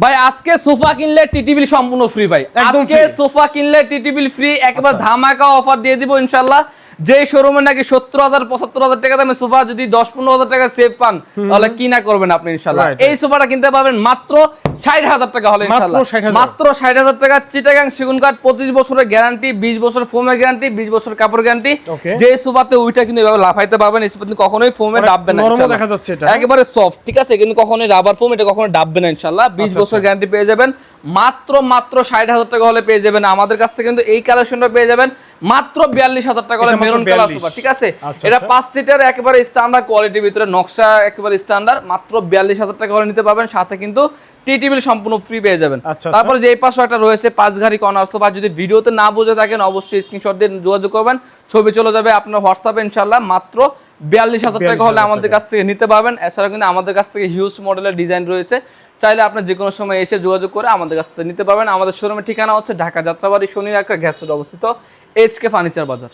ভাই আজকে সোফা কিনলে টিটিবিল সম্পূর্ণ ফ্রি ভাই। আজকে সোফা কিনলে টিটিবিল ফ্রি, একেবারে ধামাকা অফার দিয়ে দিব ইনশাআল্লাহ। যে শোরুমে নাকি 70,000 75,000 টাকা দামে সোফা যদি 10-15,000 টাকা সেভ পান তাহলে কি না করবেন আপনি ইনশাআল্লাহ। এই সোফাটা কিনতে পারবেন মাত্র 60,000 টাকা হলে ইনশাআল্লাহ। মাত্র 60,000 টাকা। চিটাগাং সেগুন কাঠ 25 বছরের গ্যারান্টি, 20 বছর ফোমের গ্যারান্টি, 20 বছর কাপড় গ্যারান্টি। যে সোফাতে ওইটা কিন্তু এভাবে লাফাইতে পারবেন, এই সোফাতে কখনোই ফোমে ডাববে না ইনশাআল্লাহ। দেখা যাচ্ছে এটা একেবারে সফট, ঠিক আছে, কিন্তু কখনোই রাবার ফোম এটা কখনো ডাববে না ইনশাআল্লাহ। 20 বছর গ্যারান্টি পেয়ে যাবেন মাত্র 60,000 টাকা হলে পেয়ে যাবেন আমাদের কাছ থেকে। কিন্তু এই কালেকশনটা পেয়ে যাবেন মাত্র 42,000 টাকা হলে, মেরুন কালার সোফা, ঠিক আছে। এটা 5 সিটার একেবারে স্ট্যান্ডার্ড কোয়ালিটির ভিতরে, নকশা একেবারে স্ট্যান্ডার্ড, মাত্র 42,000 টাকা হলে নিতে পারবেন। সাথে কিন্তু টিটিবিল সম্পূর্ণ ফ্রি পেয়ে যাবেন। তারপরে যে এই পাশে একটা রয়েছে 5 ঘাড়ি কর্নার সোফা, যদি ভিডিওতে না বুঝে থাকেন অবশ্যই স্ক্রিনশট দিয়ে যোগাযোগ করবেন, ছবি চলে যাবে আপনার হোয়াটসঅ্যাপে ইনশাআল্লাহ। মাত্র 42,000 টাকা হলে আমাদের কাছ থেকে নিতে পারবেন। এছাড়া কিন্তু আমাদের কাছ থেকে হিউজ মডেলের ডিজাইন রয়েছে, চাইলে আপনি যে কোনো সময় এসে যোগাযোগ করে আমাদের কাছ থেকে নিতে পারবেন। আমাদের শোরুমের ঠিকানা হচ্ছে ঢাকা যাত্রাবাড়ি শনির একটা গ্যাস রোড অবস্থিত, এসকে ফার্নিচার বাজার।